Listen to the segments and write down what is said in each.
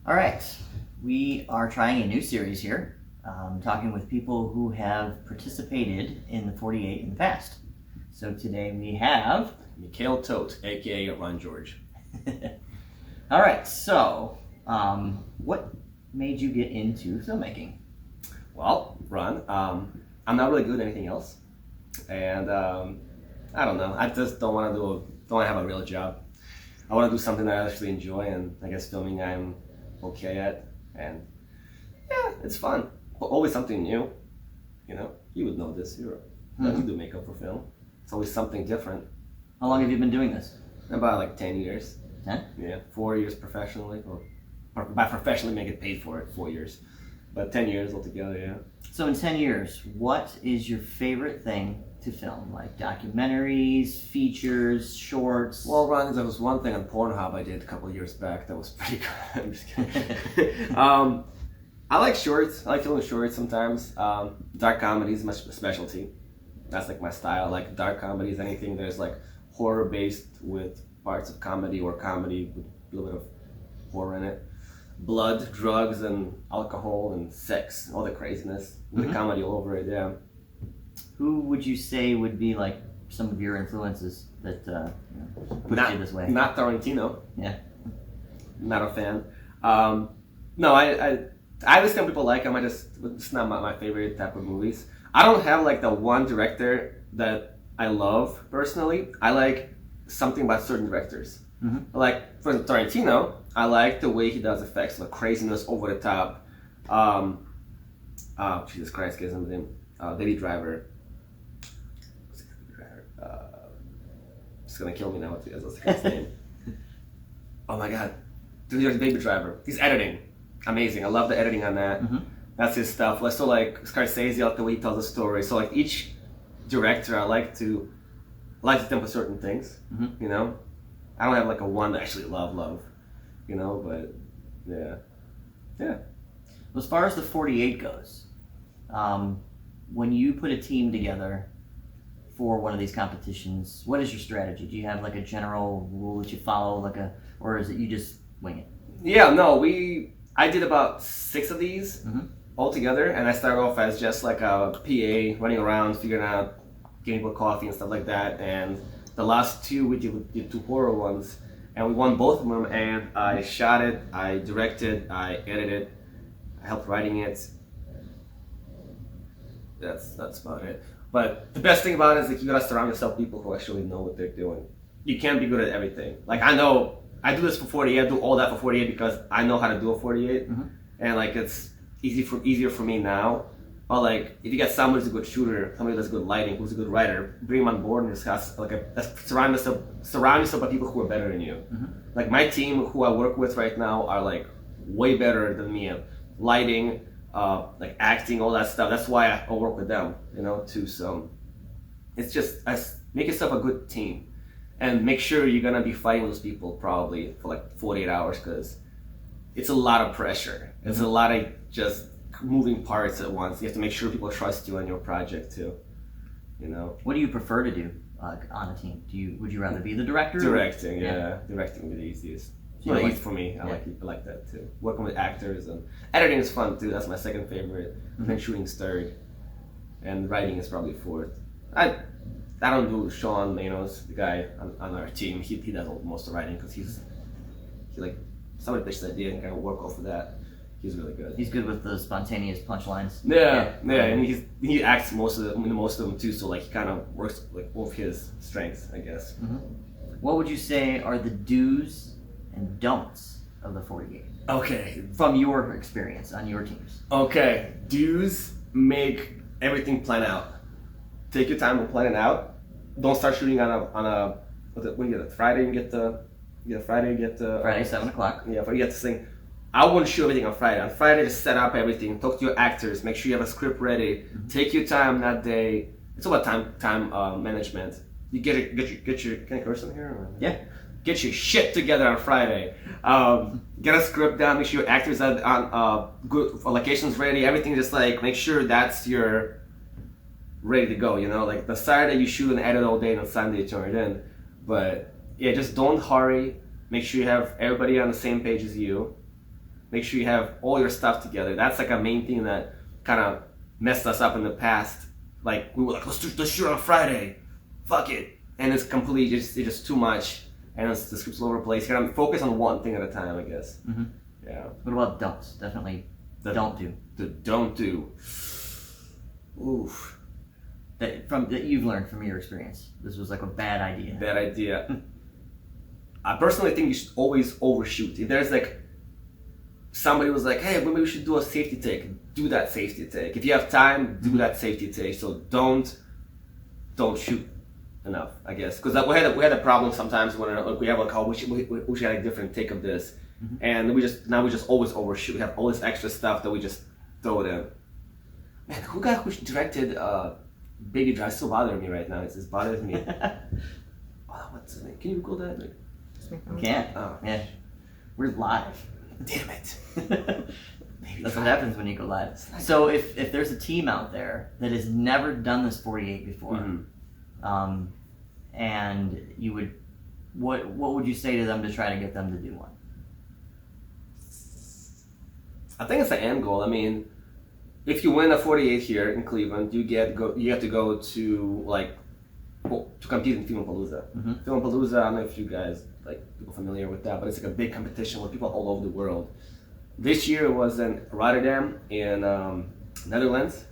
All right, we are trying a new series here, talking with people who have participated in the 48 in the past. So today we have Mikhail Tot, aka Ron George. All right, so what made you get into filmmaking? Well, Ron, I'm not really good at anything else, and I don't know. I just don't want to have a real job. I want to do something that I actually enjoy, and I guess filming I'm okay at, and yeah, it's fun. But always something new. You know, you would know this. You do makeup for film. It's always something different. How long have you been doing this? About like 10 years. 10? Yeah, 4 years professionally, or by professionally make it paid for it, 4 years. But 10 years altogether, yeah. So in 10 years, what is your favorite thing to film? Like documentaries, features, shorts? Well, Ron, there was one thing on Pornhub I did a couple of years back that was pretty good. I'm just kidding. I like shorts. I like filming shorts sometimes. Dark comedy is my specialty. That's like my style. I like dark comedies, anything that's like horror based with parts of comedy, or comedy with a little bit of horror in it. Blood, drugs, and alcohol, and sex, all the craziness with the comedy all over it, yeah. Who would you say would be like some of your influences that put you this way? Not Tarantino. Yeah. Not a fan. No, I understand people like him. It's not my favorite type of movies. I don't have like the one director that I love personally. I like something about certain directors. Like for Tarantino, I like the way he does effects, like craziness, over the top. Jesus Christ, get his name. Baby Driver. It's gonna kill me now. What's his name? Oh my God, dude, Baby Driver. He's editing, amazing. I love the editing on that. That's his stuff. So like Scorsese, I like the way he tells a story. So like each director, I like to them for certain things. You know, I don't have like a one that I actually love. You know, but yeah. Well, as far as the 48 goes, when you put a team together for one of these competitions, what is your strategy? Do you have like a general rule that you follow, or is it you just wing it? Yeah, no, I did about 6 of these all together, and I started off as just like a PA running around, figuring out, getting people coffee and stuff like that. And the last 2 we did 2 horror ones, and we won both of them. And I shot it, I directed, I edited, I helped writing it. That's about it. But the best thing about it is that you gotta surround yourself with people who actually know what they're doing. You can't be good at everything. Like I know I do this for 48, I do all that for 48 because I know how to do a 48, and like it's easier for me now. But like if you get somebody who's a good shooter, somebody that's good lighting, who's a good writer, bring them on board and discuss. Surround yourself by people who are better than you. Like my team, who I work with right now, are like way better than me at lighting. Like acting, all that stuff. That's why I work with them, you know, too. So it's just make yourself a good team, and make sure you're gonna be fighting with those people probably for like 48 hours, because it's a lot of pressure. It's a lot of just moving parts at once. You have to make sure people trust you on your project too. You know. What do you prefer to do on a team? Would you rather be the director? Directing, yeah. Directing would be the easiest. Yeah, easy for me. I like that too. Working with actors, and editing is fun too. That's my second favorite. Then shooting's third, and writing is probably fourth. I don't do Sean Manos, the guy on our team. He does most of the writing because he like somebody pitched the idea and kind of work off of that. He's really good. He's good with the spontaneous punchlines. Yeah, and he acts most of them too. So like he kind of works like both his strengths, I guess. What would you say are the do's and don'ts of the 48? Okay. From your experience on your teams. Okay. Do's: make everything plan out. Take your time and plan it out. Don't start shooting on a when you get a Friday, Friday, 7 o'clock. Yeah, but you get this thing. I wouldn't shoot everything on Friday. On Friday, just set up everything. Talk to your actors. Make sure you have a script ready. Take your time that day. It's all about time management. You get your. Can I curse in here? Or? Yeah. Get your shit together on Friday. Get a script down. Make sure your actors are on good locations ready. Everything, just like make sure that's your ready to go. You know, like the Saturday you shoot and edit all day, and on Sunday you turn it in. But yeah, just don't hurry. Make sure you have everybody on the same page as you. Make sure you have all your stuff together. That's like a main thing that kind of messed us up in the past. Like we were like, let's shoot on Friday, fuck it, and it's completely it's just too much, and it's the script's all over the place. You gotta focus on one thing at a time, I guess. Mm-hmm. Yeah. What about don'ts? Definitely don't do. The don't do. Oof. That you've learned from your experience. This was like a bad idea. Bad idea. I personally think you should always overshoot. If there's like somebody was like, hey, maybe we should do a safety take, do that safety take. If you have time, do that safety take. So don't shoot enough, I guess. Because we had a problem sometimes when like, we have like, oh, we should have a different take of this, and we just always overshoot. We have all this extra stuff that we just throw it in. Man, who directed Baby Drive? Still bothering me right now. It just bothers me. What's his name? Can you Google that? Like, Can't. Oh. Yeah. We're live. Damn it. That's what happens when you go live. So if there's a team out there that has never done this 48 before, and you would, what would you say to them to try to get them to do one? I think it's the end goal. I mean, if you win a 48 here in Cleveland, you have to go to to compete in Filmpalooza. Filmpalooza, I don't know if you guys people familiar with that, but it's like a big competition with people all over the world. This year it was in Rotterdam in Netherlands.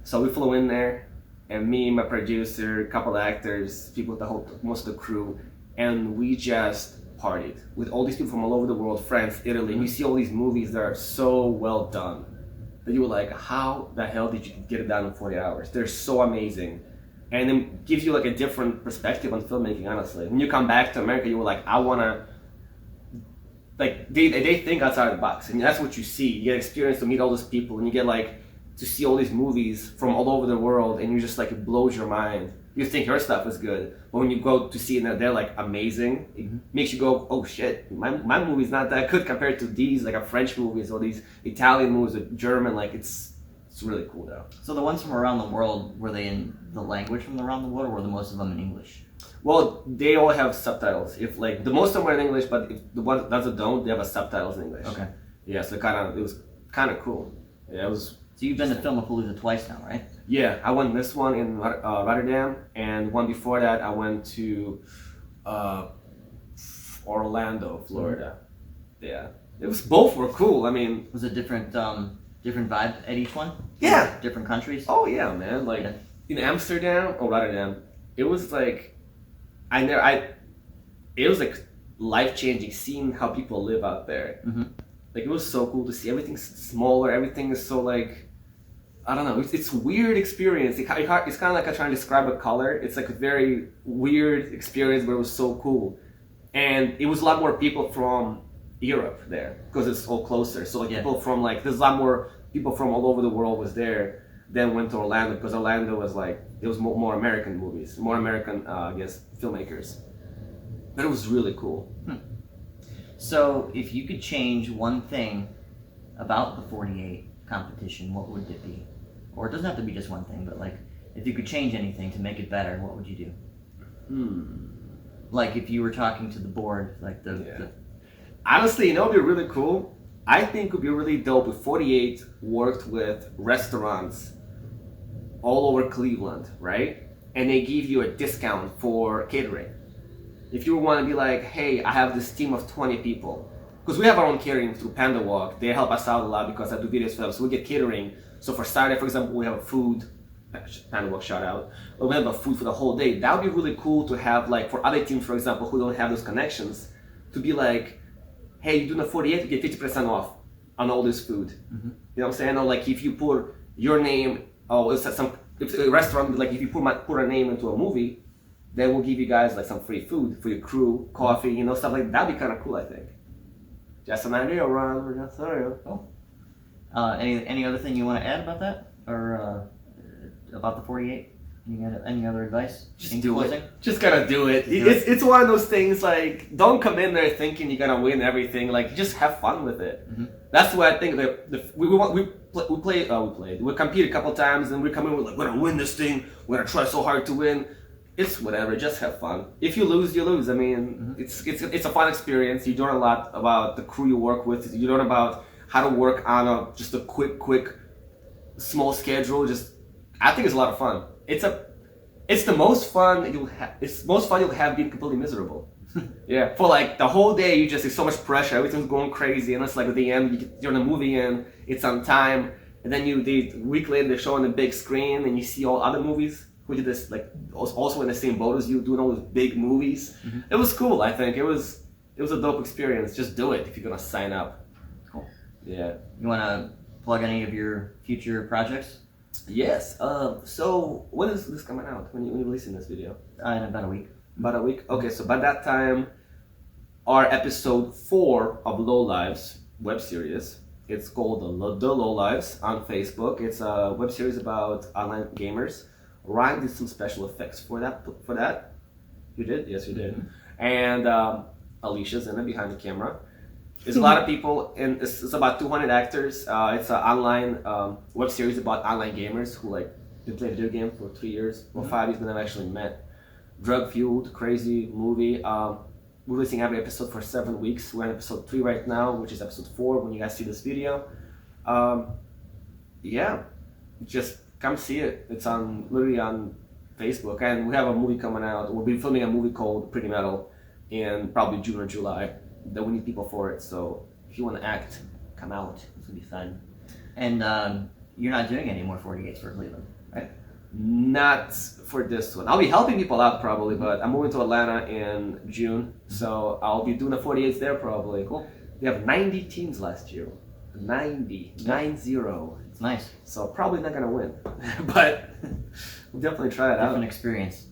So we flew in there, and me, my producer, a couple of actors, most of the crew, and we just partied with all these people from all over the world, France, Italy. And you see all these movies that are so well done that you were like, how the hell did you get it done in 40 hours? They're so amazing. And it gives you like a different perspective on filmmaking, honestly. When you come back to America, you were like, I wanna, they think outside the box, and that's what you see. You get experience to meet all those people, and you get to see all these movies from all over the world, and you just it blows your mind. You think your stuff is good, but when you go to see it, they're amazing. It makes you go, oh shit, my movie's not that good compared to these French movies or these Italian movies or German. It's really cool though. So the ones from around the world, were they in the language from around the world, or were the most of them in English? Well, they all have subtitles. If the most of them are in English, but if the ones that don't, they have subtitles in English. Okay. Yeah, so it was kind of cool. Yeah, it was. So you've been to Filmpalooza twice now, right? Yeah, I went this one in Rotterdam, and one before that I went to Orlando, Florida. Yeah, both were cool. I mean, was it different vibe at each one? Yeah. Different countries? Oh yeah, man. In Amsterdam or Rotterdam, it was it was life-changing seeing how people live out there. It was so cool to see. Everything's smaller. Everything is so I don't know. It's a weird experience. It's kind of like I'm trying to describe a color. It's a very weird experience, but it was so cool. And it was a lot more people from Europe there because it's all closer. So people from there's a lot more people from all over the world was there than went to Orlando, because Orlando was it was more American movies, more American I guess filmmakers. But it was really cool. So if you could change one thing about the 48 competition, what would it be? Or it doesn't have to be just one thing, but if you could change anything to make it better, what would you do? If you were talking to the board, Honestly, it would be really cool. I think it would be really dope if 48 worked with restaurants all over Cleveland, right? And they give you a discount for catering. If you want to be hey, I have this team of 20 people. Because we have our own catering through Panda Walk. They help us out a lot because I do videos for them. So we get catering. So for Saturday, for example, we have a food, Panda Walk shout out. But we have a food for the whole day. That would be really cool to have, for other teams, for example, who don't have those connections, to be hey, you're doing a 48, you get 50% off on all this food. You know what I'm saying? Or if you put your name, if a restaurant, if you put a name into a movie, then we'll give you guys some free food for your crew, coffee, stuff like that. That'd be kind of cool, I think. Just an idea, Ron. Just Cool. Any other thing you want to add about that, or about the 48? Any other advice? Just do it. Just gotta do it. It's one of those things. Don't come in there thinking you're gonna win everything. Just have fun with it. That's what I think. We competed a couple times, and we come in with we're gonna win this thing. We're gonna try so hard to win. it's whatever. Just have fun. If you lose, you lose. I mean, it's a fun experience. You learn a lot about the crew you work with. You learn about how to work on just a quick, small schedule. I think it's a lot of fun. It's the most fun you'll have. It's most fun you'll have being completely miserable. Yeah, for like the whole day, it's so much pressure. Everything's going crazy, and it's like at the end, you're in a movie and it's on time, and then a week later they show on the big screen, and you see all other movies who did this like also in the same boat as you, doing all those big movies. It was cool. I think it was a dope experience. Just do it if you're gonna sign up. Cool. Yeah. You want to plug any of your future projects? Yes. So when is this coming out? When you releasing this video? In about a week. About a week? Okay, so by that time, our episode 4 of Low Lives web series. It's called The Low Lives on Facebook. It's a web series about online gamers. Ryan did some special effects for that. You did? Yes, you did. And Alicia's in it behind the camera. There's a lot of people, and it's about 200 actors. It's an online web series about online gamers who been playing video game for 3 years or 5 years, but never actually met. Drug-fueled, crazy movie. We're releasing every episode for 7 weeks. We're on episode 3 right now, which is episode 4 when you guys see this video. Yeah, just come see it. It's literally on Facebook, and we have a movie coming out. We'll be filming a movie called Pretty Metal in probably June or July. That we need people for it. So if you want to act, come out. It's gonna be fun. And you're not doing any more 48s for Cleveland, right? Not for this one. I'll be helping people out probably, but I'm moving to Atlanta in June, so I'll be doing the 48s there probably. Cool. We have 90 teams last year. 90. 9-0. It's nice. So probably not gonna win, but we'll definitely try it out. Different experience.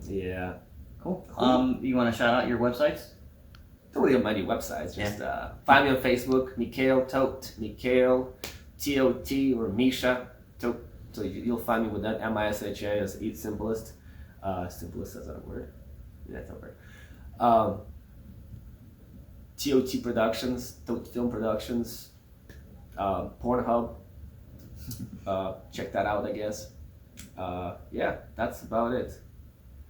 Yeah. Cool. You want to shout out your websites? Don't really have many websites. Just find me on Facebook, Mikhail Tot, Mikhail T-O-T or Misha Tot. So you'll find me with that. M-I-S-H-A as Eat Simplest. Simplest, is that a word? Yeah, that's a word. T-O-T Productions, Tot Film Productions, Pornhub. Check that out, I guess. Yeah, that's about it.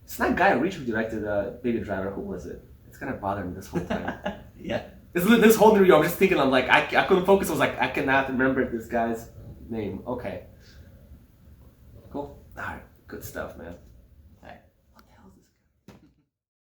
It's not Guy Ritchie who directed Baby Driver. Who was it? It's gonna bother me this whole time. Yeah. This whole interview, I'm just thinking, I couldn't focus. I was like, I cannot remember this guy's name. Okay. Cool. All right. Good stuff, man.